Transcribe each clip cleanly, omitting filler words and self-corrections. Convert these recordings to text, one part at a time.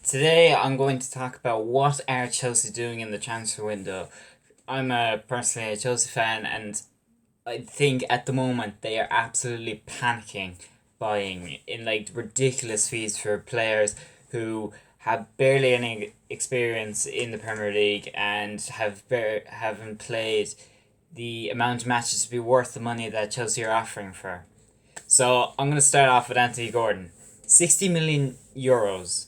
Today I'm going to talk about what are Chelsea doing in the transfer window. I'm personally a Chelsea fan, and I think at the moment they are absolutely panicking, buying in like ridiculous fees for players who have barely any experience in the Premier League and haven't played the amount of matches to be worth the money that Chelsea are offering for. So I'm going to start off with Anthony Gordon. 60 million euros.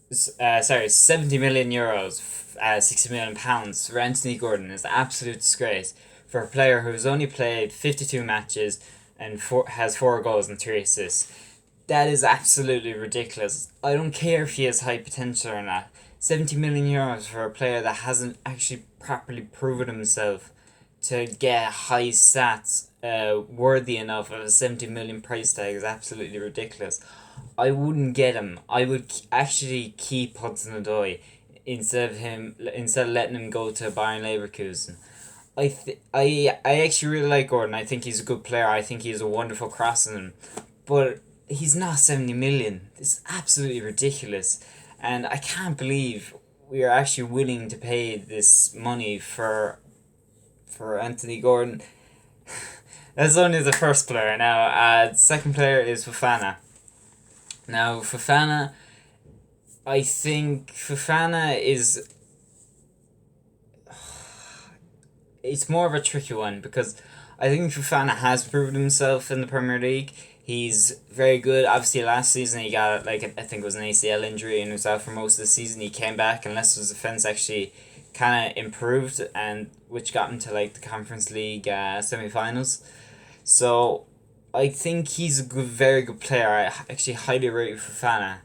70 million euros, £60 million for Anthony Gordon is an absolute disgrace for a player who's only played 52 matches and has 4 goals and 3 assists. That is absolutely ridiculous. I don't care if he has high potential or not. 70 million euros for a player that hasn't actually properly proven himself to get high stats worthy enough of a 70 million price tag is absolutely ridiculous. I wouldn't get him. I would actually keep Hudson Odoi instead of letting him go to Bayern Leverkusen. I actually really like Gordon. I think he's a good player. I think he's a wonderful crossing, but he's not 70 million. It's absolutely ridiculous, and I can't believe we are actually willing to pay this money for Anthony Gordon. That's only the first player. Now, the second player is Fofana. Now, Fofana, I think Fofana is. It's more of a tricky one because I think Fofana has proven himself in the Premier League. He's very good. Obviously, last season he got I think it was an ACL injury and was out for most of the season. He came back and Leicester's defense actually kind of improved, and which got him to the Conference League semi-finals. So I think he's a very good player. I actually highly rate Fofana,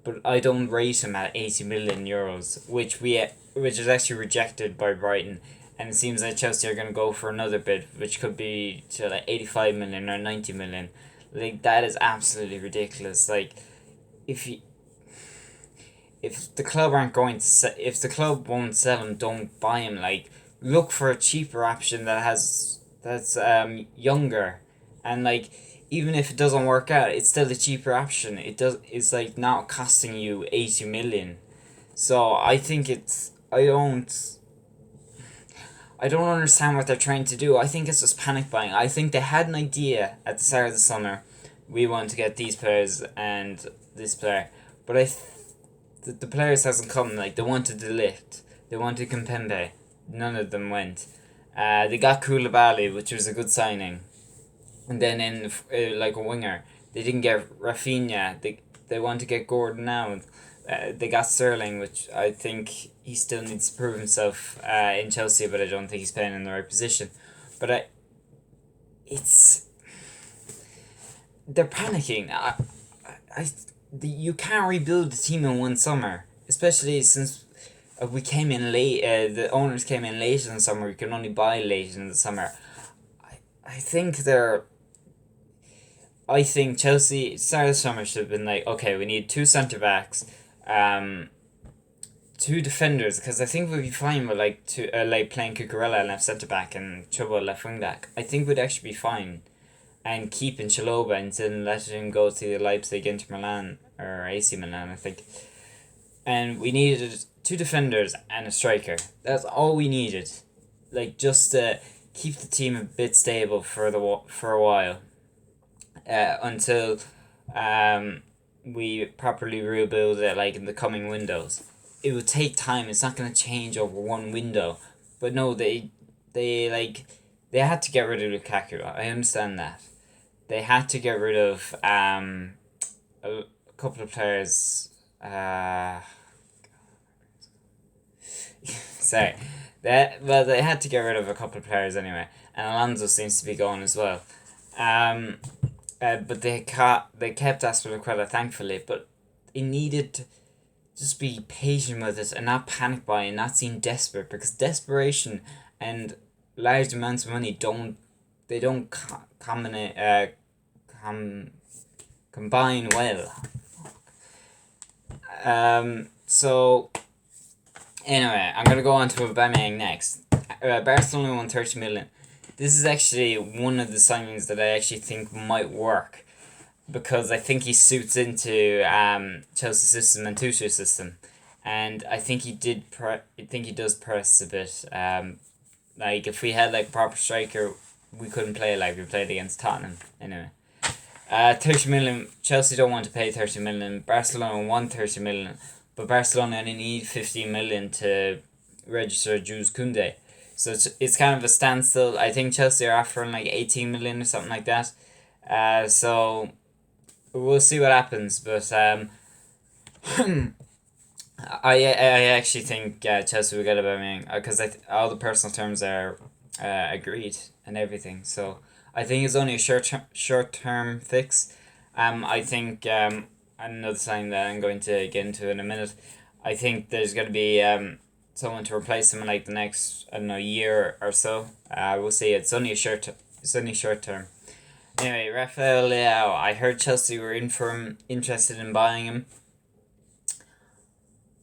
but I don't rate him at 80 million euros, which is actually rejected by Brighton, and it seems like Chelsea are gonna go for another bid, which could be to 85 million or 90 million. That is absolutely ridiculous. If you, if the club aren't going to if the club won't sell him, don't buy him. Look for a cheaper option that's younger, and even if it doesn't work out, it's still a cheaper option. It's not costing you 80 million. So I think I don't understand what they're trying to do. I think it's just panic buying. I think they had an idea at the start of the summer. We want to get these players and this player, but the players hasn't come. They wanted De Ligt, they wanted Kimpembe. None of them went. They got Koulibaly, which was a good signing, and then in a winger, they didn't get Rafinha. They want to get Gordon now. They got Sterling, which I think he still needs to prove himself in Chelsea, but I don't think he's playing in the right position. But it's they're panicking. You can't rebuild the team in one summer, especially since we came in late. The owners came in late in the summer. You can only buy late in the summer. I think they're. I think Chelsea start of the summer should have been okay, we need two centre backs, two defenders, because I think we'd be fine with playing Cucurella left centre back and Chilwell left wing back. I think we'd actually be fine, and keeping Chalobah instead of letting him go to the Leipzig, Inter Milan or AC Milan, I think. And we needed two defenders and a striker. That's all we needed, just to keep the team a bit stable for a while, until we properly rebuild it in the coming windows. It would take time. It's not going to change over one window. But no, they had to get rid of Lukaku. I understand that. They had to get rid of a couple of players. Sorry. They had to get rid of a couple of players anyway. And Alonso seems to be going as well. But they kept Azpilicueta, thankfully, but it needed to just be patient with it and not panic buy and not seem desperate, because desperation and large amounts of money don't combine well. So anyway, I'm gonna go on to Aubameyang next. Barcelona won 30 million. This is actually one of the signings that I actually think might work. because I think he suits into Chelsea's system and Tuchel's system, and I think I think he does press a bit. Like if we had like a proper striker, we couldn't play like we played against Tottenham anyway. 30 million. Chelsea don't want to pay 30 million. Barcelona want 30 million, but Barcelona only need 15 million to register Jules Koundé. So it's kind of a standstill. I think Chelsea are offering like 18 million or something like that. So we'll see what happens. But I actually think Chelsea will get Aubameyang because all the personal terms are agreed and everything. So I think it's only a short term fix. I think another sign that I'm going to get into in a minute. I think there's going to be someone to replace him in like the next, I don't know, year or so. We'll see. It's only short term. Anyway, Rafael Leao. I heard Chelsea were interested in buying him.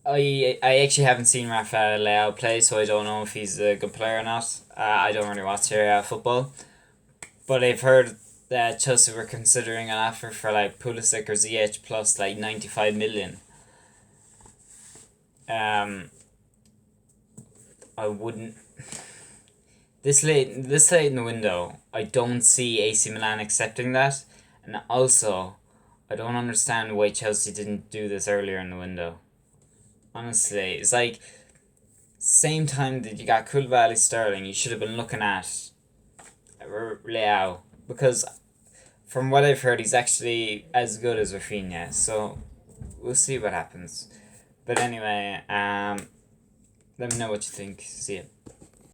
I actually haven't seen Rafael Leao play, so I don't know if he's a good player or not. I don't really watch football, but I've heard that Chelsea were considering an offer for like Pulisic or Ziyech plus like 95 million. Um, I wouldn't. This late in the window, I don't see AC Milan accepting that, and also, I don't understand why Chelsea didn't do this earlier in the window. Honestly, it's like same time that you got Koulibaly Sterling, you should have been looking at Leao because from what I've heard, he's actually as good as Rafinha. So we'll see what happens. But anyway, let me know what you think. See ya.